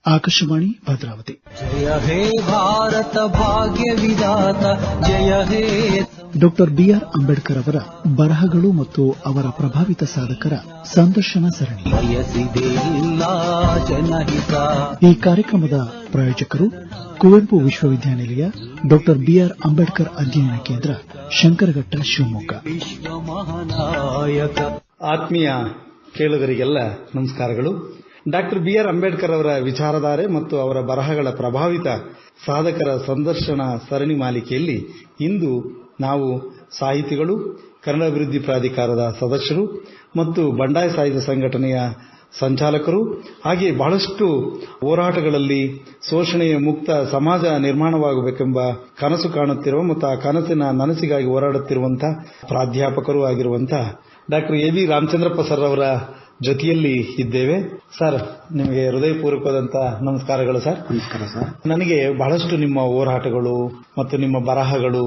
ಆಕಾಶವಾಣಿ ಭದ್ರಾವತಿ. ಜಯ ಹೇ ಭಾರತ ಭಾಗ್ಯ ವಿಧಾತ ಜಯ ಹೇ. Doctor B R Ambedkar ಅವರ ಬರಹಗಳು ಮತ್ತು ಅವರ ಪ್ರಭಾವಿತ ಸಾಧಕರ ಸಂದರ್ಶನ ಸರಣಿ. ಜನಹಿತ. ಈ ಕಾರ್ಯಕ್ರಮದ ಪ್ರಾಯೋಜಕರು ಕುವೆಂಪು ವಿಶ್ವವಿದ್ಯಾನಿಲಯ, ಡಾಕ್ಟರ್ ಬಿಆರ್ ಅಂಬೇಡ್ಕರ್ ಅಧ್ಯಯನ ಕೇಂದ್ರ, ಶಂಕರಘಟ್ಟ, ಶಿವಮೊಗ್ಗ. ವಿಶ್ವ ಮಹಾನಾಯಕ. ಆತ್ಮೀಯ ಕೇಳುಗರಿಗೆಲ್ಲ ನಮಸ್ಕಾರಗಳು. ಡಾಕ್ಟರ್ ಬಿಆರ್ ಅಂಬೇಡ್ಕರ್ ಅವರ ವಿಚಾರಧಾರೆ ಮತ್ತು ಅವರ ಬರಹಗಳ ಪ್ರಭಾವಿತ ಸಾಧಕರ ಸಂದರ್ಶನ ಸರಣಿ ಮಾಲಿಕೆಯಲ್ಲಿ ಇಂದು ನಾವು ಸಾಹಿತಿಗಳು, ಕನ್ನಡ ಅಭಿವೃದ್ಧಿ ಪ್ರಾಧಿಕಾರದ ಸದಸ್ಯರು ಮತ್ತು ಬಂಡಾಯ ಸಾಹಿತ್ಯ ಸಂಘಟನೆಯ ಸಂಚಾಲಕರು, ಹಾಗೆ ಬಹಳಷ್ಟು ಹೋರಾಟಗಳಲ್ಲಿ ಶೋಷಣೆಯ ಮುಕ್ತ ಸಮಾಜ ನಿರ್ಮಾಣವಾಗಬೇಕೆಂಬ ಕನಸು ಕಾಣುತ್ತಿರುವ ಮತ್ತು ಆ ಕನಸಿನ ನನಸಿಗಾಗಿ ಹೋರಾಡುತ್ತಿರುವಂತಹ ಪ್ರಾಧ್ಯಾಪಕರು ಆಗಿರುವಂತಹ doctor A B Ramachandrappa sir ಅವರ ಜೊತೆಯಲ್ಲಿ ಇದ್ದೇವೆ. ಸರ್, ನಿಮಗೆ ಹೃದಯಪೂರ್ವಕವಾದಂತಹ ನಮಸ್ಕಾರಗಳು ಸರ್. ನಮಸ್ಕಾರ ಸರ್. ನನಗೆ ಬಹಳಷ್ಟು ನಿಮ್ಮ ಹೋರಾಟಗಳು ಮತ್ತು ನಿಮ್ಮ ಬರಹಗಳು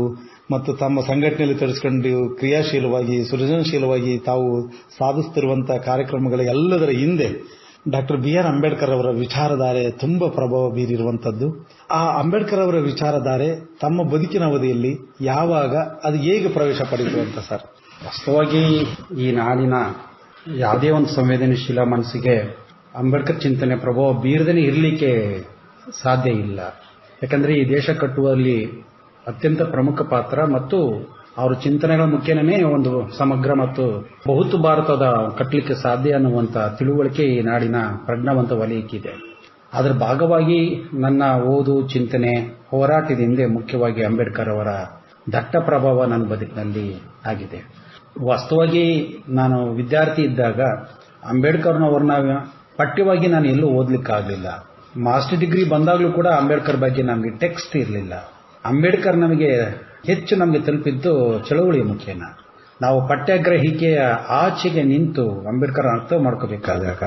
ಮತ್ತು ತಮ್ಮ ಸಂಘಟನೆಯಲ್ಲಿ ತೊಡಗಿಸಿಕೊಂಡು ಕ್ರಿಯಾಶೀಲವಾಗಿ ಸೃಜನಶೀಲವಾಗಿ ತಾವು ಸಾಧಿಸುತ್ತಿರುವಂತಹ ಕಾರ್ಯಕ್ರಮಗಳ ಎಲ್ಲದರ ಹಿಂದೆ ಡಾಕ್ಟರ್ ಬಿಆರ್ ಅಂಬೇಡ್ಕರ್ ಅವರ ವಿಚಾರಧಾರೆ ತುಂಬಾ ಪ್ರಭಾವ ಬೀರಿರುವಂತದ್ದು. ಆ ಅಂಬೇಡ್ಕರ್ ಅವರ ವಿಚಾರಧಾರೆ ತಮ್ಮ ಬದುಕಿನ ಅವಧಿಯಲ್ಲಿ ಯಾವಾಗ ಅದು ಹೇಗೆ ಪ್ರವೇಶ ಪಡೆಯಿತು ಅಂತ ಸರ್? ವಾಸ್ತವವಾಗಿ ಈ ನಾಡಿನ ಯಾವುದೇ ಒಂದು ಸಂವೇದನಶೀಲ ಮನಸ್ಸಿಗೆ ಅಂಬೇಡ್ಕರ್ ಚಿಂತನೆ ಪ್ರಭಾವ ಬೀರದೇ ಇರಲಿಕ್ಕೆ ಸಾಧ್ಯ ಇಲ್ಲ. ಯಾಕಂದ್ರೆ ಈ ದೇಶ ಕಟ್ಟುವಲ್ಲಿ ಅತ್ಯಂತ ಪ್ರಮುಖ ಪಾತ್ರ ಮತ್ತು ಅವರ ಚಿಂತನೆಗಳ ಮುಖ್ಯನೇ ಒಂದು ಸಮಗ್ರ ಮತ್ತು ಬಹುತ್ವ ಭಾರತದ ಕಟ್ಟಲಿಕ್ಕೆ ಸಾಧ್ಯ ಅನ್ನುವಂಥ ತಿಳುವಳಿಕೆ ಈ ನಾಡಿನ ಪ್ರಜ್ಞಾವಂತ ವಲಯಕ್ಕಿದೆ. ಅದರ ಭಾಗವಾಗಿ ನನ್ನ ಓದು, ಚಿಂತನೆ, ಹೋರಾಟದಿಂದ ಮುಖ್ಯವಾಗಿ ಅಂಬೇಡ್ಕರ್ ಅವರ ದಟ್ಟ ಪ್ರಭಾವ ನನ್ನ ಬದುಕಿನಲ್ಲಿ ಆಗಿದೆ. ವಾಸ್ತವವಾಗಿ ನಾನು ವಿದ್ಯಾರ್ಥಿ ಇದ್ದಾಗ ಅಂಬೇಡ್ಕರ್ನವ್ರನ್ನ ಪಠ್ಯವಾಗಿ ನಾನು ಎಲ್ಲೂ ಓದಲಿಕ್ಕಾಗಲಿಲ್ಲ. ಮಾಸ್ಟರ್ ಡಿಗ್ರಿ ಬಂದಾಗಲೂ ಕೂಡ ಅಂಬೇಡ್ಕರ್ ಬಗ್ಗೆ ನಮಗೆ ಟೆಕ್ಸ್ಟ್ ಇರಲಿಲ್ಲ. ಅಂಬೇಡ್ಕರ್ ನಮಗೆ ಹೆಚ್ಚು ನಮಗೆ ತಲುಪಿದ್ದು ಚಳವಳಿಯ ಮುಖೇನ. ನಾವು ಪಠ್ಯಗ್ರಹಿಕೆಯ ಆಚೆಗೆ ನಿಂತು ಅಂಬೇಡ್ಕರ್ ಅರ್ಥ ಮಾಡ್ಕೋಬೇಕಾದಾಗ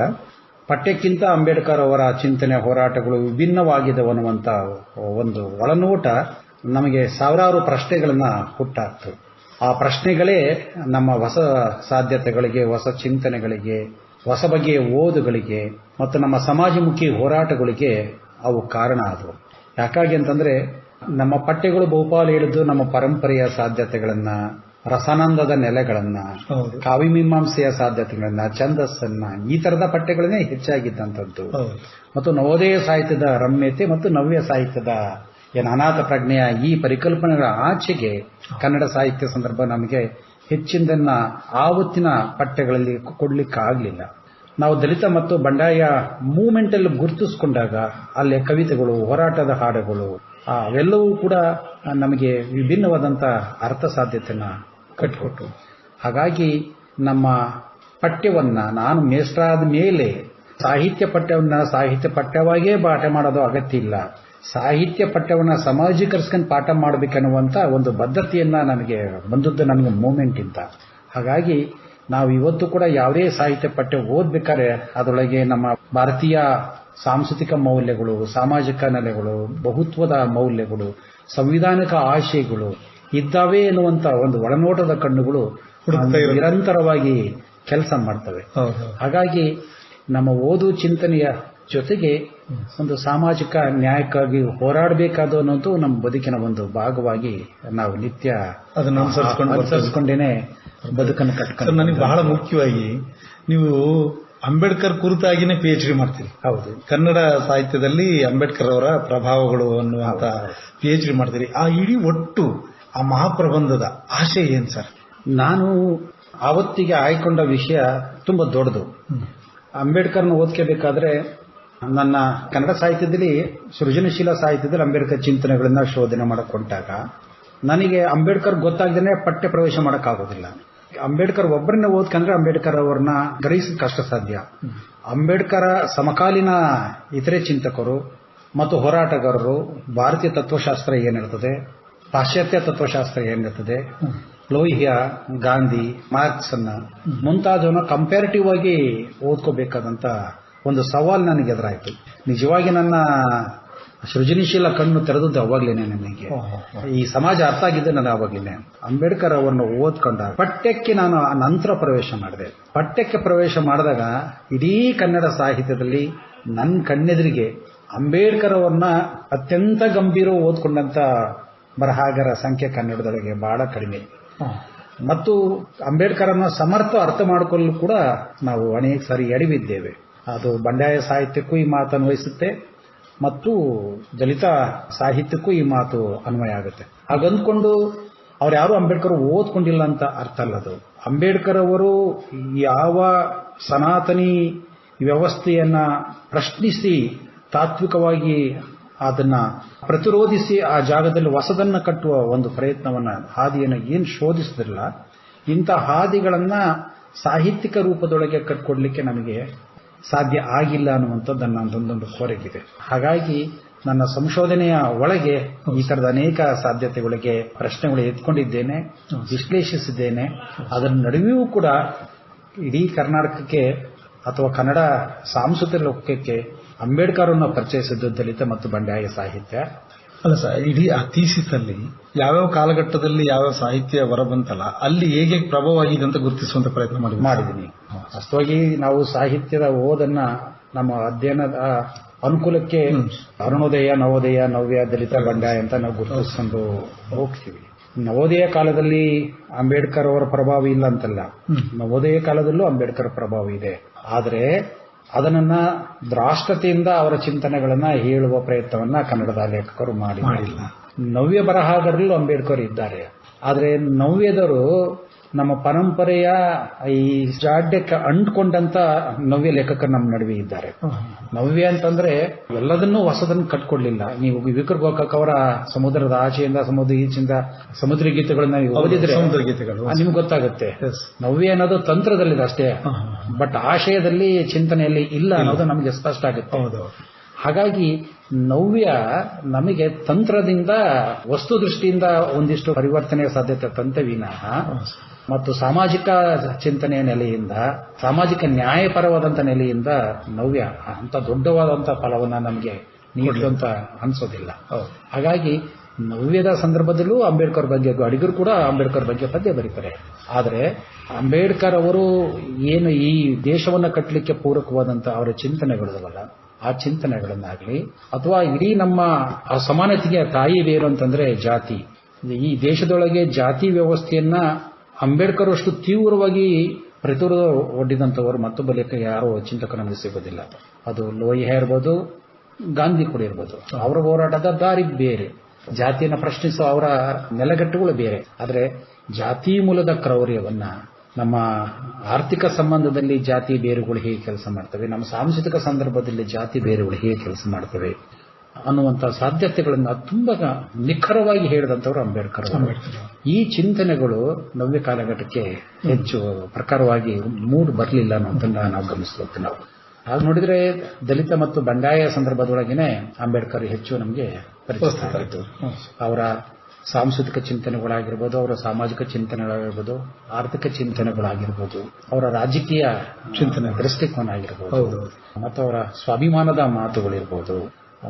ಪಠ್ಯಕ್ಕಿಂತ ಅಂಬೇಡ್ಕರ್ ಅವರ ಚಿಂತನೆ, ಹೋರಾಟಗಳು ವಿಭಿನ್ನವಾಗಿದೆ ಅನ್ನುವಂಥ ಒಂದು ಒಳನೋಟ ನಮಗೆ ಸಾವಿರಾರು ಪ್ರಶ್ನೆಗಳನ್ನ ಹುಟ್ಟಾಕ್ತು. ಆ ಪ್ರಶ್ನೆಗಳೇ ನಮ್ಮ ಹೊಸ ಸಾಧ್ಯತೆಗಳಿಗೆ, ಹೊಸ ಚಿಂತನೆಗಳಿಗೆ, ಹೊಸ ಬಗೆಯ ಓದುಗಳಿಗೆ ಮತ್ತು ನಮ್ಮ ಸಮಾಜಮುಖಿ ಹೋರಾಟಗಳಿಗೆ ಅವು ಕಾರಣ ಆದವು. ಯಾಕಾಗಿ ಅಂತಂದ್ರೆ ನಮ್ಮ ಪಠ್ಯಗಳು ಬಹುಪಾಲು ಹೇಳಿದ್ದು ನಮ್ಮ ಪರಂಪರೆಯ ಸಾಧ್ಯತೆಗಳನ್ನ, ರಸಾನಂದದ ನೆಲೆಗಳನ್ನ, ಕಾವ್ಯಮೀಮಾಂಸೆಯ ಸಾಧ್ಯತೆಗಳನ್ನ, ಛಂದಸ್ಸನ್ನ, ಈ ತರದ ಪಠ್ಯಗಳನ್ನೇ ಹೆಚ್ಚಾಗಿದ್ದಂಥದ್ದು. ಮತ್ತು ನವೋದಯ ಸಾಹಿತ್ಯದ ರಮ್ಯತೆ ಮತ್ತು ನವ್ಯ ಸಾಹಿತ್ಯದ ಅನಾಥ ಪ್ರಜ್ಞೆಯ ಈ ಪರಿಕಲ್ಪನೆಗಳ ಆಚೆಗೆ ಕನ್ನಡ ಸಾಹಿತ್ಯ ಸಂದರ್ಭ ನಮಗೆ ಹೆಚ್ಚಿನದನ್ನ ಆವತ್ತಿನ ಪಠ್ಯಗಳಲ್ಲಿ ಕೊಡ್ಲಿಕ್ಕಾಗಲಿಲ್ಲ. ನಾವು ದಲಿತ ಮತ್ತು ಬಂಡಾಯ ಮೂವ್ಮೆಂಟ್ ಅಲ್ಲಿ ಗುರುತಿಸಿಕೊಂಡಾಗ ಅಲ್ಲಿ ಕವಿತೆಗಳು, ಹೋರಾಟದ ಹಾಡುಗಳು ಅವೆಲ್ಲವೂ ಕೂಡ ನಮಗೆ ವಿಭಿನ್ನವಾದಂಥ ಅರ್ಥ ಸಾಧ್ಯತೆಯನ್ನ ಕಟ್ಟಿಕೊಟ್ಟು, ಹಾಗಾಗಿ ನಮ್ಮ ಪಠ್ಯವನ್ನ ನಾನು ಮೇಷ್ಟ್ರಾದ ಮೇಲೆ ಸಾಹಿತ್ಯ ಪಠ್ಯವನ್ನ ಸಾಹಿತ್ಯ ಪಠ್ಯವಾಗಿಯೇ ಪಾಠ ಮಾಡೋದು ಅಗತ್ಯ ಇಲ್ಲ. ಸಾಹಿತ್ಯ ಪಠ್ಯವನ್ನ ಸಮಾಜೀಕರಿಸ್ಕೊಂಡು ಪಾಠ ಮಾಡಬೇಕನ್ನುವಂತ ಒಂದು ಬದ್ಧತೆಯನ್ನ ನನಗೆ ಬಂದದ್ದು ನನಗೆ ಮೂಮೆಂಟ್ ಇಂತ. ಹಾಗಾಗಿ ನಾವು ಇವತ್ತು ಕೂಡ ಯಾವುದೇ ಸಾಹಿತ್ಯ ಪಠ್ಯ ಓದ್ಬೇಕಾದ್ರೆ ಅದರೊಳಗೆ ನಮ್ಮ ಭಾರತೀಯ ಸಾಂಸ್ಕೃತಿಕ ಮೌಲ್ಯಗಳು, ಸಾಮಾಜಿಕ ನೆಲೆಗಳು, ಬಹುತ್ವದ ಮೌಲ್ಯಗಳು, ಸಂವಿಧಾನಿಕ ಆಶಯಗಳು ಇದ್ದಾವೆ ಎನ್ನುವಂತ ಒಂದು ಒಳನೋಟದ ಕಣ್ಣುಗಳು ನಿರಂತರವಾಗಿ ಕೆಲಸ ಮಾಡ್ತವೆ. ಹಾಗಾಗಿ ನಮ್ಮ ಓದು ಚಿಂತನೆಯ ಜೊತೆಗೆ ಒಂದು ಸಾಮಾಜಿಕ ನ್ಯಾಯಕ್ಕಾಗಿ ಹೋರಾಡಬೇಕಾದ ಅನ್ನೋದು ನಮ್ಮ ಬದುಕಿನ ಒಂದು ಭಾಗವಾಗಿ ನಾವು ನಿತ್ಯ ಅದನ್ನು ಅನುಸರಿಸಿಕೊಂಡೇನೆ ಬದುಕನ್ನು ಕಟ್ಕೊಂಡು. ನನಗೆ ಬಹಳ ಮುಖ್ಯವಾಗಿ ನೀವು ಅಂಬೇಡ್ಕರ್ ಕುರಿತಾಗಿನೇ PhD ಮಾಡ್ತೀರಿ. ಹೌದು, ಕನ್ನಡ ಸಾಹಿತ್ಯದಲ್ಲಿ ಅಂಬೇಡ್ಕರ್ ಅವರ ಪ್ರಭಾವಗಳು ಅನ್ನುವಂತ PhD ಮಾಡ್ತೀರಿ. ಆ ಇಡೀ ಒಟ್ಟು ಆ ಮಹಾಪ್ರಬಂಧದ ಆಶಯ ಏನ್ ಸರ್? ನಾನು ಆವತ್ತಿಗೆ ಆಯ್ಕೊಂಡ ವಿಷಯ ತುಂಬಾ ದೊಡ್ಡದು. ಅಂಬೇಡ್ಕರ್ನ ಓದ್ಕೋಬೇಕಾದ್ರೆ ನನ್ನ ಕನ್ನಡ ಸಾಹಿತ್ಯದಲ್ಲಿ, ಸೃಜನಶೀಲ ಸಾಹಿತ್ಯದಲ್ಲಿ ಅಂಬೇಡ್ಕರ್ ಚಿಂತನೆಗಳನ್ನ ಶೋಧನೆ ಮಾಡಕೊಂಡಾಗ ನನಗೆ ಅಂಬೇಡ್ಕರ್ ಗೊತ್ತಾಗ್ದೇನೆ ಪಠ್ಯ ಪ್ರವೇಶ ಮಾಡೋಕ್ಕಾಗೋದಿಲ್ಲ. ಅಂಬೇಡ್ಕರ್ ಒಬ್ಬರನ್ನ ಓದ್ಕಂದ್ರೆ ಅಂಬೇಡ್ಕರ್ ಅವರನ್ನ ಗ್ರಹಿಸೋದು ಕಷ್ಟ ಸಾಧ್ಯ. ಅಂಬೇಡ್ಕರ್ ಸಮಕಾಲೀನ ಇತರೆ ಚಿಂತಕರು ಮತ್ತು ಹೋರಾಟಗಾರರು, ಭಾರತೀಯ ತತ್ವಶಾಸ್ತ್ರ ಏನಿರ್ತದೆ, ಪಾಶ್ಚಾತ್ಯ ತತ್ವಶಾಸ್ತ್ರ ಏನಿರ್ತದೆ, ಲೋಹಿಯಾ, ಗಾಂಧಿ, ಮಾರ್ಕ್ಸ್ ಅನ್ನ ಮುಂತಾದವನ್ನ ಕಂಪ್ಯಾರಿಟಿವ್ ಆಗಿ ಓದ್ಕೋಬೇಕಾದಂತ ಒಂದು ಸವಾಲು ನನಗೆ ಎದುರಾಯಿತು. ನಿಜವಾಗಿ ನನ್ನ ಸೃಜನಶೀಲ ಕಣ್ಣು ತೆರೆದದ್ದು ಅವಾಗ್ಲೇನೆ. ನನಗೆ ಈ ಸಮಾಜ ಅರ್ಥ ಆಗಿದ್ದೆ ನಾನು ಅವಾಗ್ಲೇನೆ. ಅಂಬೇಡ್ಕರ್ ಅವರನ್ನು ಓದ್ಕೊಂಡ ಪಠ್ಯಕ್ಕೆ ನಾನು ನಂತರ ಪ್ರವೇಶ ಮಾಡಿದೆ. ಪಠ್ಯಕ್ಕೆ ಪ್ರವೇಶ ಮಾಡಿದಾಗ ಇಡೀ ಕನ್ನಡ ಸಾಹಿತ್ಯದಲ್ಲಿ ನನ್ನ ಕಣ್ಣೆದುರಿಗೆ ಅಂಬೇಡ್ಕರ್ ಅವರನ್ನ ಅತ್ಯಂತ ಗಂಭೀರ ಓದ್ಕೊಂಡಂತ ಬರಹಗಾರ ಸಂಖ್ಯೆ ಕನ್ನಡದೊಳಗೆ ಬಹಳ ಕಡಿಮೆ. ಮತ್ತು ಅಂಬೇಡ್ಕರ್ನ ಸಮರ್ಥ ಅರ್ಥ ಮಾಡಿಕೊಳ್ಳಲು ಕೂಡ ನಾವು ಅನೇಕ ಸಾರಿ ಎಡವಿದ್ದೇವೆ. ಅದು ಬಂಡಾಯ ಸಾಹಿತ್ಯಕ್ಕೂ ಈ ಮಾತು ಅನ್ವಯಿಸುತ್ತೆ ಮತ್ತು ದಲಿತ ಸಾಹಿತ್ಯಕ್ಕೂ ಈ ಮಾತು ಅನ್ವಯ ಆಗುತ್ತೆ. ಹಾಗಂದ್ಕೊಂಡು ಅವ್ರು ಯಾರು ಅಂಬೇಡ್ಕರ್ ಓದ್ಕೊಂಡಿಲ್ಲ ಅಂತ ಅರ್ಥ ಅಲ್ಲ. ಅದು ಅಂಬೇಡ್ಕರ್ ಅವರು ಯಾವ ಸನಾತನಿ ವ್ಯವಸ್ಥೆಯನ್ನ ಪ್ರಶ್ನಿಸಿ ತಾತ್ವಿಕವಾಗಿ ಅದನ್ನ ಪ್ರತಿರೋಧಿಸಿ ಆ ಜಾಗದಲ್ಲಿ ಹೊಸದನ್ನ ಕಟ್ಟುವ ಒಂದು ಪ್ರಯತ್ನವನ್ನ ಹಾದಿಯನ್ನು ಏನು ಶೋಧಿಸಿದ್ರಲ್ಲ, ಇಂಥ ಹಾದಿಗಳನ್ನ ಸಾಹಿತ್ಯಿಕ ರೂಪದೊಳಗೆ ಕಟ್ಕೊಡ್ಲಿಕ್ಕೆ ನಮಗೆ ಸಾಧ್ಯ ಆಗಿಲ್ಲ ಅನ್ನುವಂಥದ್ದು ನನ್ನದೊಂದೊಂದು ಕೋರಿಕೆ. ಹಾಗಾಗಿ ನನ್ನ ಸಂಶೋಧನೆಯ ಒಳಗೆ ಈ ತರದ ಅನೇಕ ಸಾಧ್ಯತೆಗಳಿಗೆ ಪ್ರಶ್ನೆಗಳು ಎತ್ಕೊಂಡಿದ್ದೇನೆ, ವಿಶ್ಲೇಷಿಸಿದ್ದೇನೆ. ಅದರ ನಡುವೆಯೂ ಕೂಡ ಇಡೀ ಕರ್ನಾಟಕಕ್ಕೆ ಅಥವಾ ಕನ್ನಡ ಸಾಂಸ್ಕೃತಿಕ ಲೋಕಕ್ಕೆ ಅಂಬೇಡ್ಕರ್ ಅನ್ನು ಪರಿಚಯಿಸಿದ್ದು ದಲಿತ ಮತ್ತು ಬಂಡಾಯ ಸಾಹಿತ್ಯ ಅಲ್ಲ ಸರ್. ಇಡೀ ಆ ಥೀಸಿಸ್ ಅಲ್ಲಿ ಯಾವ್ಯಾವ ಕಾಲಘಟ್ಟದಲ್ಲಿ ಯಾವ್ಯಾವ ಸಾಹಿತ್ಯ ಹೊರಬಂತಲ್ಲ ಅಲ್ಲಿ ಹೇಗೆ ಪ್ರಭಾವ ಆಗಿದೆ ಅಂತ ಗುರುತಿಸುವಂತ ಪ್ರಯತ್ನ ಮಾಡಿದ್ದೀನಿ. ವಾಸ್ತವವಾಗಿ ನಾವು ಸಾಹಿತ್ಯದ ಓದನ್ನ ನಮ್ಮ ಅಧ್ಯಯನದ ಅನುಕೂಲಕ್ಕೆ ಅರುಣೋದಯ, ನವೋದಯ, ನವ್ಯ, ದಲಿತ, ಬಂಡಾಯ ಅಂತ ನಾವು ಗುರುತಿಸಿಕೊಂಡು ಹೋಗ್ತೀವಿ. ನವೋದಯ ಕಾಲದಲ್ಲಿ ಅಂಬೇಡ್ಕರ್ ಅವರ ಪ್ರಭಾವ ಇಲ್ಲ ಅಂತಲ್ಲ, ನವೋದಯ ಕಾಲದಲ್ಲೂ ಅಂಬೇಡ್ಕರ್ ಪ್ರಭಾವ ಇದೆ. ಆದರೆ ಅದನ್ನ ದ್ರಾಷ್ಟತೆಯಿಂದ ಅವರ ಚಿಂತನೆಗಳನ್ನ ಹೇಳುವ ಪ್ರಯತ್ನವನ್ನ ಕನ್ನಡದ ಲೇಖಕರು ಮಾಡಿಲ್ಲ. ನವ್ಯ ಬರಹಗಾರರಲ್ಲೂ ಅಂಬೇಡ್ಕರ್ ಇದ್ದಾರೆ. ಆದರೆ ನವ್ಯದರು ನಮ್ಮ ಪರಂಪರೆಯ ಈ ಜಾಡ್ಯಕ್ಕೆ ಅಂಟ್ಕೊಂಡಂತ ನವ್ಯ ಲೇಖಕರು ನಮ್ಮ ನಡುವೆ ಇದ್ದಾರೆ. ನವ್ಯ ಅಂತಂದ್ರೆ ಎಲ್ಲದನ್ನೂ ಹೊಸದನ್ನು ಕಟ್ಕೊಡ್ಲಿಲ್ಲ. ನೀವು ವಿಕ್ರಮ್ ಗೋಕಾಕ್ ಅವರ ಸಮುದ್ರದ ಆಚೆಯಿಂದ ಸಮುದ್ರ ಈಚೆಯಿಂದ ಸಮುದ್ರ ಗೀತೆಗಳನ್ನ ಓದಿದ್ರೆ ನಿಮ್ಗೆ ಗೊತ್ತಾಗುತ್ತೆ. ನವ್ಯ ಅನ್ನೋದು ತಂತ್ರದಲ್ಲಿದೆ ಅಷ್ಟೇ, ಬಟ್ ಆಶಯದಲ್ಲಿ ಚಿಂತನೆಯಲ್ಲಿ ಇಲ್ಲ ಅನ್ನೋದು ನಮಗೆ ಸ್ಪಷ್ಟ ಆಗುತ್ತೆ. ಹಾಗಾಗಿ ನವ್ಯ ನಮಗೆ ತಂತ್ರದಿಂದ ವಸ್ತು ದೃಷ್ಟಿಯಿಂದ ಒಂದಿಷ್ಟು ಪರಿವರ್ತನೆಯ ಸಾಧ್ಯತೆ ತಂತವಿನಃ ಮತ್ತು ಸಾಮಾಜಿಕ ಚಿಂತನೆಯ ನೆಲೆಯಿಂದ, ಸಾಮಾಜಿಕ ನ್ಯಾಯಪರವಾದಂಥ ನೆಲೆಯಿಂದ ನವ್ಯ ಅಂತ ದೊಡ್ಡವಾದಂಥ ಫಲವನ್ನ ನಮಗೆ ನೀಡಲು ಅಂತ ಅನ್ಸೋದಿಲ್ಲ. ಹಾಗಾಗಿ ನವ್ಯದ ಸಂದರ್ಭದಲ್ಲೂ ಅಂಬೇಡ್ಕರ್ ಬಗ್ಗೆ ಅಡಿಗರು ಕೂಡ ಅಂಬೇಡ್ಕರ್ ಬಗ್ಗೆ ಪದ್ಯ ಬರೀತಾರೆ. ಆದರೆ ಅಂಬೇಡ್ಕರ್ ಅವರು ಏನು ಈ ದೇಶವನ್ನ ಕಟ್ಟಲಿಕ್ಕೆ ಪೂರಕವಾದಂಥ ಅವರ ಚಿಂತನೆಗಳಿದವಲ್ಲ, ಆ ಚಿಂತನೆಗಳನ್ನಾಗಲಿ ಅಥವಾ ಇಡೀ ನಮ್ಮ ಅಸಮಾನತೆಗೆ ತಾಯಿ ಬೇರು ಅಂತಂದ್ರೆ ಜಾತಿ, ಈ ದೇಶದೊಳಗೆ ಜಾತಿ ವ್ಯವಸ್ಥೆಯನ್ನ ಅಂಬೇಡ್ಕರ್ ಅಷ್ಟು ತೀವ್ರವಾಗಿ ಪ್ರತಿರೋಧ ಒಡ್ಡಿದಂಥವರು ಮತ್ತೊಬ್ಬ ಲೇಖಕ ಯಾರೋ ಚಿಂತಕ ನಮಗೆ ಸಿಗೋದಿಲ್ಲ. ಅದು ಲೋಹಿಯಾ ಇರ್ಬೋದು, ಗಾಂಧಿ ಕೂಡ ಇರ್ಬೋದು. ಅವರ ಹೋರಾಟದ ದಾರಿ ಬೇರೆ, ಜಾತಿಯನ್ನು ಪ್ರಶ್ನಿಸುವ ಅವರ ನೆಲೆಗಟ್ಟುಗಳು ಬೇರೆ. ಆದರೆ ಜಾತಿ ಮೂಲದ ಕ್ರೌರ್ಯವನ್ನ, ನಮ್ಮ ಆರ್ಥಿಕ ಸಂಬಂಧದಲ್ಲಿ ಜಾತಿ ಬೇರುಗಳು ಹೇಗೆ ಕೆಲಸ ಮಾಡ್ತವೆ, ನಮ್ಮ ಸಾಂಸ್ಕೃತಿಕ ಸಂದರ್ಭದಲ್ಲಿ ಜಾತಿ ಬೇರುಗಳು ಹೇಗೆ ಕೆಲಸ ಮಾಡ್ತವೆ ಅನ್ನುವಂಥ ಸಾಧ್ಯತೆಗಳನ್ನ ತುಂಬಾ ನಿಖರವಾಗಿ ಹೇಳಿದಂಥವ್ರು ಅಂಬೇಡ್ಕರ್. ಈ ಚಿಂತನೆಗಳು ನವ್ಯ ಕಾಲಘಟ್ಟಕ್ಕೆ ಹೆಚ್ಚು ಪ್ರಕಾರವಾಗಿ ಮೂಡ್ ಬರಲಿಲ್ಲ ಅನ್ನೋದನ್ನ ನಾವು ಗಮನಿಸಬೇಕು. ನಾವು ಹಾಗೆ ನೋಡಿದ್ರೆ ದಲಿತ ಮತ್ತು ಬಂಡಾಯ ಸಂದರ್ಭದೊಳಗೇನೆ ಅಂಬೇಡ್ಕರ್ ಹೆಚ್ಚು ನಮಗೆ ಪರಿಚಿತ ಆಯಿತು. ಅವರ ಸಾಂಸ್ಕೃತಿಕ ಚಿಂತನೆಗಳಾಗಿರ್ಬೋದು, ಅವರ ಸಾಮಾಜಿಕ ಚಿಂತನೆಗಳಾಗಿರ್ಬೋದು, ಆರ್ಥಿಕ ಚಿಂತನೆಗಳಾಗಿರ್ಬೋದು, ಅವರ ರಾಜಕೀಯ ಚಿಂತನೆ ದೃಷ್ಟಿಕೋನ ಆಗಿರ್ಬೋದು, ಮತ್ತು ಅವರ ಸ್ವಾಭಿಮಾನದ ಮಾತುಗಳಿರ್ಬೋದು,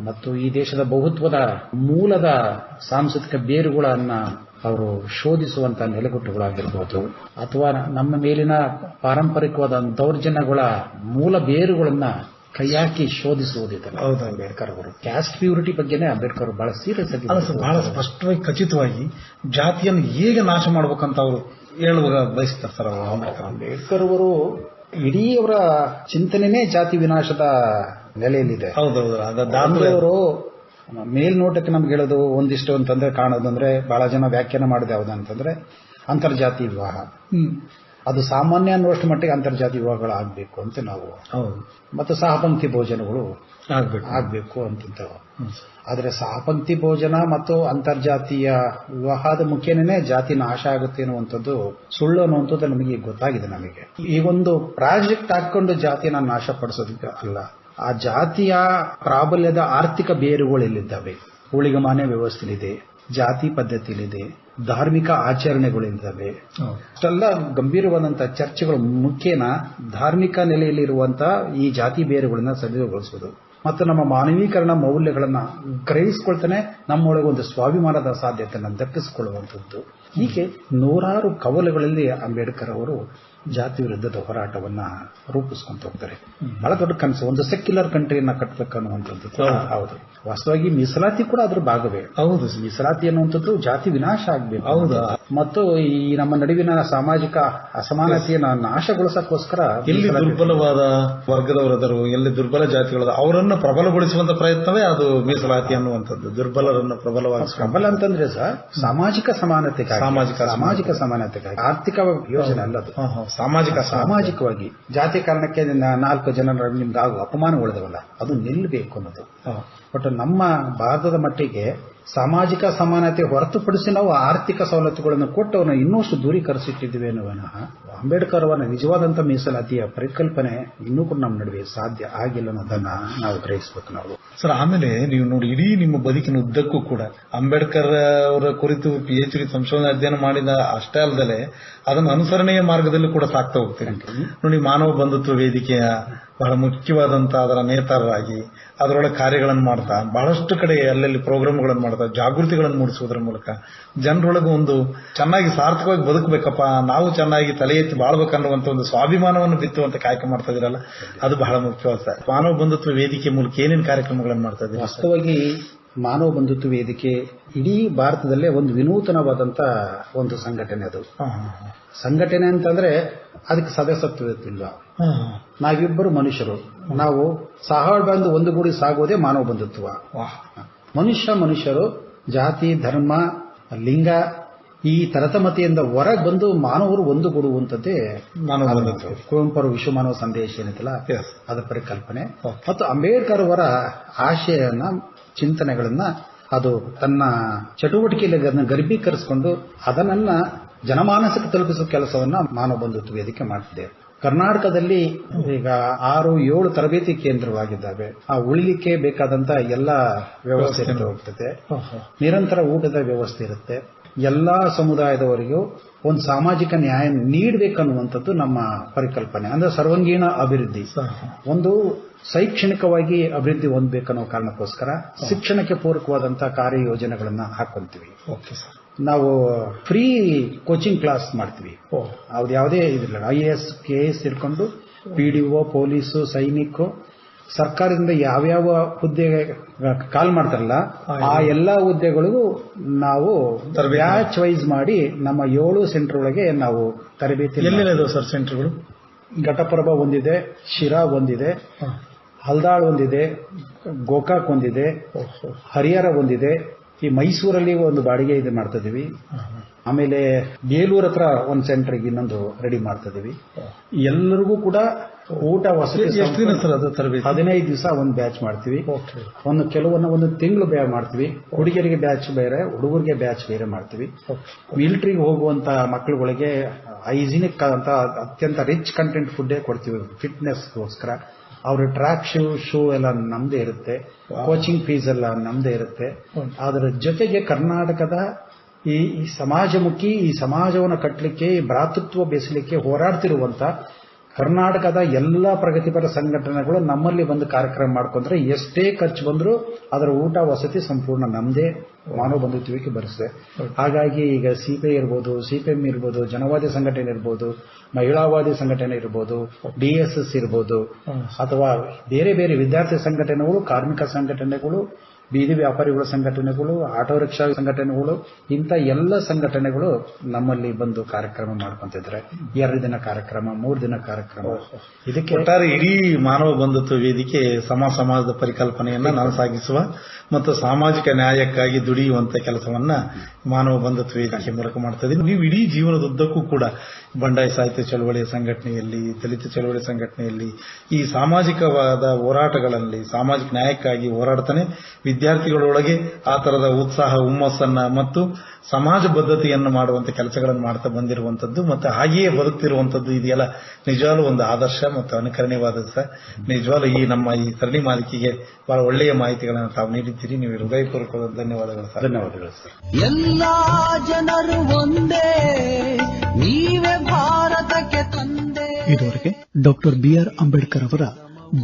ಮತ್ತು ಈ ದೇಶದ ಬಹುತ್ವದ ಮೂಲದ ಸಾಂಸ್ಕೃತಿಕ ಬೇರುಗಳನ್ನ ಅವರು ಶೋಧಿಸುವಂತಹ ನೆಲೆಗುಟ್ಟುಗಳಾಗಿರ್ಬೋದು, ಅಥವಾ ನಮ್ಮ ಮೇಲಿನ ಪಾರಂಪರಿಕವಾದ ದೌರ್ಜನ್ಯಗಳ ಮೂಲ ಬೇರುಗಳನ್ನ ಕೈಯಾಕಿ ಶೋಧಿಸುವುದಿಲ್ಲ. ಅಂಬೇಡ್ಕರ್ ಅವರು ಕ್ಯಾಸ್ಟ್ ಪ್ಯೂರಿಟಿ ಬಗ್ಗೆನೇ ಅಂಬೇಡ್ಕರ್ ಬಹಳ ಸೀರಿಯಸ್ ಆಗಿ, ಬಹಳ ಸ್ಪಷ್ಟವಾಗಿ ಖಚಿತವಾಗಿ ಜಾತಿಯನ್ನು ಹೇಗೆ ನಾಶ ಮಾಡಬೇಕಂತ ಅವರು ಹೇಳುವಾಗ ಬಯಸ್ತಾರೆ ಸರ್. ಅಂಬೇಡ್ಕರ್ ಅವರು ಇಡೀ ಅವರ ಚಿಂತನೆನೇ ಜಾತಿ ವಿನಾಶದ ನೆಲೆಯಲ್ಲಿದೆ. ಅವರು ಮೇಲ್ನೋಟಕ್ಕೆ ನಮ್ಗೆ ಹೇಳೋದು ಒಂದಿಷ್ಟು ಅಂತಂದ್ರೆ ಕಾಣೋದಂದ್ರೆ ಬಹಳ ಜನ ವ್ಯಾಖ್ಯಾನ ಮಾಡಿದೆ ಯಾವ್ದಂತಂದ್ರೆ ಅಂತರ್ಜಾತಿ ವಿವಾಹ. ಅದು ಸಾಮಾನ್ಯ ಅನ್ನುವಷ್ಟು ಮಟ್ಟಿಗೆ ಅಂತರ್ಜಾತಿ ವಿವಾಹಗಳಾಗಬೇಕು ಅಂತ ನಾವು, ಮತ್ತು ಸಹಪಂಕ್ತಿ ಭೋಜನಗಳು ಆಗ್ಬೇಕು ಅಂತ. ಆದರೆ ಸಹಪಂಕ್ತಿ ಭೋಜನ ಮತ್ತು ಅಂತರ್ಜಾತೀಯ ವಿವಾಹದ ಮುಖ್ಯನೇ ಜಾತಿ ನಾಶ ಆಗುತ್ತೆ ಅನ್ನುವಂಥದ್ದು ಸುಳ್ಳು ಅನ್ನುವಂಥದ್ದು ನಮಗೆ ಗೊತ್ತಾಗಿದೆ. ನಮಗೆ ಈ ಒಂದು ಪ್ರಾಜೆಕ್ಟ್ ಹಾಕೊಂಡು ಜಾತಿನ ನಾಶ ಪಡಿಸೋದಕ್ಕೆ ಅಲ್ಲ, ಆ ಜಾತಿಯ ಪ್ರಾಬಲ್ಯದ ಆರ್ಥಿಕ ಬೇರುಗಳೆಲ್ಲಿದ್ದಾವೆ, ಊಳಿಗಮಾನ್ಯ ವ್ಯವಸ್ಥೆಲಿದೆ, ಜಾತಿ ಪದ್ಧತಿಯಲ್ಲಿದೆ, ಧಾರ್ಮಿಕ ಆಚರಣೆಗಳಿದ್ದಾವೆ. ಅಷ್ಟೆಲ್ಲ ಗಂಭೀರವಾದಂತಹ ಚರ್ಚೆಗಳು ಮುಖ್ಯನ ಧಾರ್ಮಿಕ ನೆಲೆಯಲ್ಲಿರುವಂತಹ ಈ ಜಾತಿ ಬೇರುಗಳನ್ನ ಸಡಿಲಗೊಳಿಸುವುದು ಮತ್ತು ನಮ್ಮ ಮಾನವೀಕರಣ ಮೌಲ್ಯಗಳನ್ನ ಗ್ರಹಿಸಿಕೊಳ್ತಾನೆ ನಮ್ಮೊಳಗೆ ಒಂದು ಸ್ವಾಭಿಮಾನದ ಸಾಧ್ಯತೆಯನ್ನು ದಕ್ಕಿಸಿಕೊಳ್ಳುವಂಥದ್ದು. ಹೀಗೆ ನೂರಾರು ಕವಲುಗಳಲ್ಲಿ ಅಂಬೇಡ್ಕರ್ ಅವರು ಜಾತಿ ವಿರುದ್ಧದ ಹೋರಾಟವನ್ನ ರೂಪಿಸ್ಕೊಂತ ಹೋಗ್ತಾರೆ. ಬಹಳ ದೊಡ್ಡ ಕನಸು, ಒಂದು ಸೆಕ್ಯುಲರ್ ಕಂಟ್ರಿಯನ್ನ ಕಟ್ಟಬೇಕನ್ನುವಂಥದ್ದು. ಹೌದು, ವಾಸ್ತವವಾಗಿ ಮೀಸಲಾತಿ ಕೂಡ ಅದ್ರ ಭಾಗವೇ. ಹೌದು, ಮೀಸಲಾತಿ ಅನ್ನುವಂಥದ್ದು ಜಾತಿ ವಿನಾಶ ಆಗ್ಬೇಕು. ಹೌದು, ಮತ್ತು ಈ ನಮ್ಮ ನಡುವಿನ ಸಾಮಾಜಿಕ ಅಸಮಾನತೆಯನ್ನು ನಾಶಗೊಳಿಸಕ್ಕೋಸ್ಕರ ಎಲ್ಲಿ ದುರ್ಬಲವಾದ ವರ್ಗದವರದರು, ಎಲ್ಲಿ ದುರ್ಬಲ ಜಾತಿಗಳದ ಅವರನ್ನು ಪ್ರಬಲಗೊಳಿಸುವಂತ ಪ್ರಯತ್ನವೇ ಅದು ಮೀಸಲಾತಿ ಅನ್ನುವಂಥದ್ದು. ದುರ್ಬಲರನ್ನು ಪ್ರಬಲ ಅಂತಂದ್ರೆ ಸರ್ ಸಾಮಾಜಿಕ ಸಮಾನತೆಗಾಗಿ, ಸಾಮಾಜಿಕ ಸಮಾನತೆಗಾಗಿ, ಆರ್ಥಿಕ ಯೋಜನೆ ಅಲ್ಲದು. ಸಾಮಾಜಿಕವಾಗಿ ಜಾತಿ ಕಾರಣಕ್ಕೆ 4 ಜನರ ನಿಮ್ಗೆ ಆಗುವ ಅಪಮಾನಗೊಳ್ದವಲ್ಲ, ಅದು ನಿಲ್ಲಬೇಕು ಅನ್ನೋದು. ಬಟ್ ನಮ್ಮ ಭಾರತದ ಮಟ್ಟಿಗೆ ಸಾಮಾಜಿಕ ಸಮಾನತೆ ಹೊರತುಪಡಿಸಿ ನಾವು ಆರ್ಥಿಕ ಸವಲತ್ತುಗಳನ್ನು ಕೊಟ್ಟು ಅವನ್ನ ಇನ್ನಷ್ಟು ದೂರೀಕರಿಸಿಟ್ಟಿದ್ದೀವಿ ಅನ್ನುವನಃ ಅಂಬೇಡ್ಕರ್ ಅವರ ನಿಜವಾದಂತಹ ಮೀಸಲಾತಿಯ ಪರಿಕಲ್ಪನೆ ಇನ್ನೂ ಕೂಡ ನಮ್ಮ ನಡುವೆ ಸಾಧ್ಯ ಆಗಿಲ್ಲ ಅನ್ನೋದನ್ನ ನಾವು ಗ್ರಹಿಸಬೇಕು ನಾವು. ಸರ್, ಆಮೇಲೆ ನೀವು ನೋಡಿ, ಇಡೀ ನಿಮ್ಮ ಬದುಕಿನ ಉದ್ದಕ್ಕೂ ಕೂಡ ಅಂಬೇಡ್ಕರ್ ಅವರ ಕುರಿತು PhD ಸಂಶೋಧನೆ ಅಧ್ಯಯನ ಮಾಡಿದ ಅಷ್ಟೇ ಅಲ್ಲದೆ ಅದನ್ನು ಅನುಸರಣೆಯ ಮಾರ್ಗದಲ್ಲೂ ಕೂಡ ಸಾಕ್ತಾ ಹೋಗ್ತೀರಿ. ನೋಡಿ, ಮಾನವ ಬಂಧುತ್ವ ವೇದಿಕೆಯ ಬಹಳ ಮುಖ್ಯವಾದಂತಹ ಅದರ ನೇತಾರರಾಗಿ ಅದರೊಳಗೆ ಕಾರ್ಯಗಳನ್ನು ಮಾಡ್ತಾ ಬಹಳಷ್ಟು ಕಡೆ ಅಲ್ಲಲ್ಲಿ ಪ್ರೋಗ್ರಾಮ್ಗಳನ್ನು ಮಾಡ್ತಾ ಜಾಗೃತಿಗಳನ್ನು ಮೂಡಿಸುವುದರ ಮೂಲಕ ಜನರೊಳಗೆ ಒಂದು ಚೆನ್ನಾಗಿ ಸಾರ್ಥಕವಾಗಿ ಬದುಕಬೇಕಪ್ಪ, ನಾವು ಚೆನ್ನಾಗಿ ತಲೆ ಎತ್ತಿ ಬಾಳ್ಬೇಕನ್ನುವಂತ ಒಂದು ಸ್ವಾಭಿಮಾನವನ್ನು ಬಿತ್ತುವಂತ ಕಾಯಕ ಮಾಡ್ತಾ ಇದ್ರಲ್ಲ, ಅದು ಬಹಳ ಮುಖ್ಯವಾದ ಸರ್. ಮಾನವ ಬಂಧುತ್ವ ವೇದಿಕೆ ಮೂಲಕ ಏನೇನು ಕಾರ್ಯಕ್ರಮಗಳನ್ನು ಮಾಡ್ತಾ ಇದ್ದೀವಿ? ವಾಸ್ತವವಾಗಿ ಮಾನವ ಬಂಧುತ್ವ ವೇದಿಕೆ ಇಡೀ ಭಾರತದಲ್ಲೇ ಒಂದು ವಿನೂತನವಾದಂತ ಒಂದು ಸಂಘಟನೆ. ಅದು ಸಂಘಟನೆ ಅಂತಂದ್ರೆ ಅದಕ್ಕೆ ಸದಸ್ಯತ್ವವಿಲ್ಲ. ನಾವಿಬ್ಬರು ಮನುಷ್ಯರು, ನಾವು ಸಹಬಾಳ್ವೆಯಿಂದ ಒಂದುಗೂಡಿ ಸಾಗೋದೇ ಮಾನವ ಬಂಧುತ್ವ. ಮನುಷ್ಯರು ಜಾತಿ, ಧರ್ಮ, ಲಿಂಗ ಈ ತರತಮತೆಯಿಂದ ಹೊರಗೆ ಬಂದು ಮಾನವರು ಒಂದುಗೂಡುವಂಥದ್ದೇ ಮಾನವ ಬಂಧುತ್ವ. ಕುವೆಂಪು ವಿಶ್ವ ಮಾನವ ಸಂದೇಶ ಏನಿದೆಯಲ್ಲ, ಅದರ ಪರಿಕಲ್ಪನೆ ಮತ್ತು ಅಂಬೇಡ್ಕರ್ ಅವರ ಆಶಯನ, ಚಿಂತನೆಗಳನ್ನ ಅದು ತನ್ನ ಚಟುವಟಿಕೆಯಲ್ಲಿ ಗರ್ಭೀಕರಿಸಿಕೊಂಡು ಅದನ್ನ ಜನಮಾನಸಕ್ಕೆ ತಲುಪಿಸುವ ಕೆಲಸವನ್ನ ಮಾನವ ಬಂಧುತ್ವ ವೇದಿಕೆ ಮಾಡ್ತಿದೆ. ಕರ್ನಾಟಕದಲ್ಲಿ ಈಗ 6-7 ತರಬೇತಿ ಕೇಂದ್ರವಾಗಿದ್ದಾವೆ. ಆ ಉಳಿಲಿಕ್ಕೆ ಬೇಕಾದಂತ ಎಲ್ಲ ವ್ಯವಸ್ಥೆ ಹೋಗ್ತದೆ. ನಿರಂತರ ಊಟದ ವ್ಯವಸ್ಥೆ ಇರುತ್ತೆ. ಎಲ್ಲಾ ಸಮುದಾಯದವರಿಗೂ ಒಂದು ಸಾಮಾಜಿಕ ನ್ಯಾಯ ನೀಡಬೇಕನ್ನುವಂಥದ್ದು ನಮ್ಮ ಪರಿಕಲ್ಪನೆ. ಅಂದ್ರೆ ಸರ್ವಾಂಗೀಣ ಅಭಿವೃದ್ಧಿ, ಒಂದು ಶೈಕ್ಷಣಿಕವಾಗಿ ಅಭಿವೃದ್ಧಿ ಹೊಂದಬೇಕನ್ನೋ ಕಾರಣಕ್ಕೋಸ್ಕರ ಶಿಕ್ಷಣಕ್ಕೆ ಪೂರಕವಾದಂತಹ ಕಾರ್ಯಯೋಜನೆಗಳನ್ನ ಹಾಕೊಂತೀವಿ. ನಾವು ಫ್ರೀ ಕೋಚಿಂಗ್ ಕ್ಲಾಸ್ ಮಾಡ್ತೀವಿ. ಅದು ಯಾವುದೇ ಇದಿಲ್ಲ, IAS KS ಹಿಡ್ಕೊಂಡು PDO, ಪೊಲೀಸು, ಸೈನಿಕ, ಸರ್ಕಾರದಿಂದ ಯಾವ್ಯಾವ ಹುದ್ದೆ ಕಾಲ್ ಮಾಡ್ತಾರಲ್ಲ ಆ ಎಲ್ಲಾ ಹುದ್ದೆಗಳಿಗೂ ನಾವು ಬ್ಯಾಚ್ ವೈಸ್ ಮಾಡಿ ನಮ್ಮ 7 ಸೆಂಟರ್ ಒಳಗೆ ನಾವು ತರಬೇತಿ. ಎಲ್ಲಿದೆ ಸರ್ ಸೆಂಟರ್ಗಳು? ಘಟಪ್ರಭಾ ಒಂದಿದೆ, ಶಿರಾ ಒಂದಿದೆ, ಹಲ್ದಾಳ್ ಒಂದಿದೆ, ಗೋಕಾಕ್ ಒಂದಿದೆ, ಹರಿಹರ ಒಂದಿದೆ. ಈ ಮೈಸೂರಲ್ಲಿ ಒಂದು ಬಾಡಿಗೆ ಇದು ಮಾಡ್ತಾ ಇದೀವಿ. ಆಮೇಲೆ ಬೇಲೂರ್ ಹತ್ರ ಒಂದು ಸೆಂಟರ್ಗೆ ಇನ್ನೊಂದು ರೆಡಿ ಮಾಡ್ತಾ ಇದೀವಿ. ಎಲ್ಲರಿಗೂ ಕೂಡ ಊಟ ವಸತಿ 15 ದಿವಸ ಒಂದು ಬ್ಯಾಚ್ ಮಾಡ್ತೀವಿ. ಒಂದು ತಿಂಗಳು ಮಾಡ್ತೀವಿ. ಹುಡುಗಿಯರಿಗೆ ಬ್ಯಾಚ್ ಬೇರೆ, ಹುಡುಗರಿಗೆ ಬ್ಯಾಚ್ ಬೇರೆ ಮಾಡ್ತೀವಿ. ಮಿಲಿಟರಿಗೆ ಹೋಗುವಂತ ಮಕ್ಕಳುಗಳಿಗೆ ಹೈಜಿನಿಕ್ ಅಂತ ಅತ್ಯಂತ ರಿಚ್ ಕಂಟೆಂಟ್ ಫುಡ್ ಕೊಡ್ತೀವಿ ಫಿಟ್ನೆಸ್ಗೋಸ್ಕರ. ಅವ್ರ ಟ್ರ್ಯಾಕ್ ಶೂ ಎಲ್ಲ ನಮ್ದೇ ಇರುತ್ತೆ. ಕೋಚಿಂಗ್ ಫೀಸ್ ಎಲ್ಲ ನಮ್ದೇ ಇರುತ್ತೆ. ಅದರ ಜೊತೆಗೆ ಕರ್ನಾಟಕದ ಈ ಸಮಾಜಮುಖಿ, ಈ ಸಮಾಜವನ್ನು ಕಟ್ಟಲಿಕ್ಕೆ, ಈ ಭ್ರಾತೃತ್ವ ಬೆಳೆಸಲಿಕ್ಕೆ ಹೋರಾಡ್ತಿರುವಂತ ಕರ್ನಾಟಕದ ಎಲ್ಲಾ ಪ್ರಗತಿಪರ ಸಂಘಟನೆಗಳು ನಮ್ಮಲ್ಲಿ ಬಂದು ಕಾರ್ಯಕ್ರಮ ಮಾಡ್ಕೊಂಡ್ರೆ ಎಷ್ಟೇ ಖರ್ಚು ಬಂದರೂ ಅದರ ಊಟ ವಸತಿ ಸಂಪೂರ್ಣ ನಮ್ದೇ ಮಾನವ ಬಂಧುತ್ವಕ್ಕೆ ಬರೆಸಿದೆ. ಹಾಗಾಗಿ ಈಗ CPI ಇರ್ಬೋದು, CPM ಇರ್ಬೋದು, ಜನವಾದಿ ಸಂಘಟನೆ ಇರ್ಬೋದು, ಮಹಿಳಾವಾದಿ ಸಂಘಟನೆ ಇರ್ಬೋದು, DSS ಇರ್ಬೋದು, ಅಥವಾ ಬೇರೆ ಬೇರೆ ವಿದ್ಯಾರ್ಥಿ ಸಂಘಟನೆಗಳು, ಕಾರ್ಮಿಕ ಸಂಘಟನೆಗಳು, ಬೀದಿ ವ್ಯಾಪಾರಿಗಳ ಸಂಘಟನೆಗಳು, ಆಟೋ ರಿಕ್ಷಾ ಸಂಘಟನೆಗಳು, ಇಂಥ ಎಲ್ಲ ಸಂಘಟನೆಗಳು ನಮ್ಮಲ್ಲಿ ಬಂದು ಕಾರ್ಯಕ್ರಮ ಮಾಡ್ಕೊಂತಿದ್ರೆ 2 ದಿನ ಕಾರ್ಯಕ್ರಮ, 3 ದಿನ ಕಾರ್ಯಕ್ರಮ. ಇದಕ್ಕೆ ಒಟ್ಟಾರೆ ಇಡೀ ಮಾನವ ಬಂಧುತ್ವ ವೇದಿಕೆ ಸಮಾಜದ ಪರಿಕಲ್ಪನೆಯನ್ನ ನಾವು ಸಾಗಿಸುವ ಮತ್ತು ಸಾಮಾಜಿಕ ನ್ಯಾಯಕ್ಕಾಗಿ ದುಡಿಯುವಂತ ಕೆಲಸವನ್ನ ಮಾನವ ಬಂಧುತ್ವ ವೇದಿಕೆ ಮೂಲಕ ಮಾಡ್ತಾ ಇದ್ದೀವಿ. ನೀವು ಇಡೀ ಜೀವನದುದ್ದಕ್ಕೂ ಕೂಡ ಬಂಡಾಯ ಸಾಹಿತ್ಯ ಚಳವಳಿಯ ಸಂಘಟನೆಯಲ್ಲಿ, ದಲಿತ ಚಳವಳಿ ಸಂಘಟನೆಯಲ್ಲಿ, ಈ ಸಾಮಾಜಿಕವಾದ ಹೋರಾಟಗಳಲ್ಲಿ ಸಾಮಾಜಿಕ ನ್ಯಾಯಕ್ಕಾಗಿ ಹೋರಾಡ್ತಾನೆ ವಿದ್ಯಾರ್ಥಿಗಳೊಳಗೆ ಆ ತರದ ಉತ್ಸಾಹ, ಹುಮ್ಮಸ್ಸನ್ನ ಮತ್ತು ಸಮಾಜ ಬದ್ಧತೆಯನ್ನು ಮಾಡುವಂತ ಕೆಲಸಗಳನ್ನು ಮಾಡ್ತಾ ಬಂದಿರುವಂತದ್ದು ಮತ್ತು ಹಾಗೆಯೇ ಬದುಕ್ತಿರುವಂತದ್ದು ಇದೆಯಲ್ಲ, ನಿಜವಾಗ್ಲೂ ಒಂದು ಆದರ್ಶ ಮತ್ತು ಅನುಕರಣೀಯವಾದದ್ದು ಸರ್. ನಿಜವಾಗ್ಲೂ ಈ ನಮ್ಮ ಈ ಸರಣಿ ಮಾಲಿಕೆಗೆ ಬಹಳ ಒಳ್ಳೆಯ ಮಾಹಿತಿಗಳನ್ನು ತಾವು ನೀಡಿದ್ದೀರಿ. ನೀವು ಹೃದಯಪೂರ್ವಕವಾದ ಧನ್ಯವಾದಗಳು ಸರ್. ಧನ್ಯವಾದಗಳು ಸರ್. ಎಲ್ಲಾ ಜನರು ಒಂದೇ, ನೀವೇ ಭಾರತಕ್ಕೆ ತಂದೆ. ಇದುವರೆಗೆ ಡಾಕ್ಟರ್ BR ಅಂಬೇಡ್ಕರ್ ಅವರ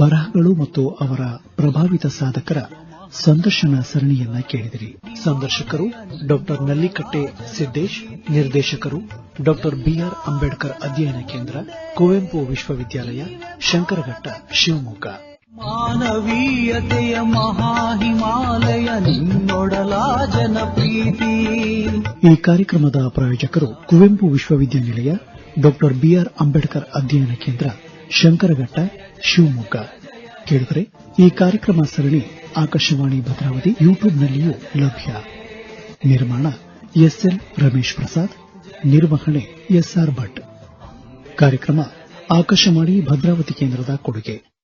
ಬರಹಗಳು ಮತ್ತು ಅವರ ಪ್ರಭಾವಿತ ಸಾಧಕರ ಸಂದರ್ಶನ ಸರಣಿಯನ್ನ ಕೇಳಿದಿರಿ. ಸಂದರ್ಶಕರು ಡಾಕ್ಟರ್ ನಲ್ಲಿಕಟ್ಟೆ ಸಿದ್ದೇಶ್, ನಿರ್ದೇಶಕರು ಡಾಕ್ಟರ್ ಬಿಆರ್ ಅಂಬೇಡ್ಕರ್ ಅಧ್ಯಯನ ಕೇಂದ್ರ, ಕುವೆಂಪು ವಿಶ್ವವಿದ್ಯಾಲಯ, ಶಂಕರಘಟ್ಟ, ಶಿವಮೊಗ್ಗ. ಮಾನವೀಯತೆಯ ಮಹಾಹಿಮಾಲಯ ನಿನ್ನೊಡಲ ಜನಪ್ರೀತಿ. ಈ ಕಾರ್ಯಕ್ರಮದ ಪ್ರಾಯೋಜಕರು ಕುವೆಂಪು ವಿಶ್ವವಿದ್ಯಾನಿಲಯ, ಡಾಕ್ಟರ್ ಬಿಆರ್ ಅಂಬೇಡ್ಕರ್ ಅಧ್ಯಯನ ಕೇಂದ್ರ, ಶಂಕರಘಟ್ಟ, ಶಿವಮೊಗ್ಗ. ಕೇಳಿದರೆ ಈ ಕಾರ್ಯಕ್ರಮ ಸರಣಿ ಆಕಾಶವಾಣಿ ಭದ್ರಾವತಿ ಯೂಟ್ಯೂಬ್ನಲ್ಲಿಯೂ ಲಭ್ಯ. ನಿರ್ಮಾಣ ಎಸ್ಎಲ್ ರಮೇಶ್ ಪ್ರಸಾದ್, ನಿರ್ವಹಣೆ ಎಸ್ಆರ್ ಭಟ್. ಕಾರ್ಯಕ್ರಮ ಆಕಾಶವಾಣಿ ಭದ್ರಾವತಿ ಕೇಂದ್ರದ ಕೊಡುಗೆ.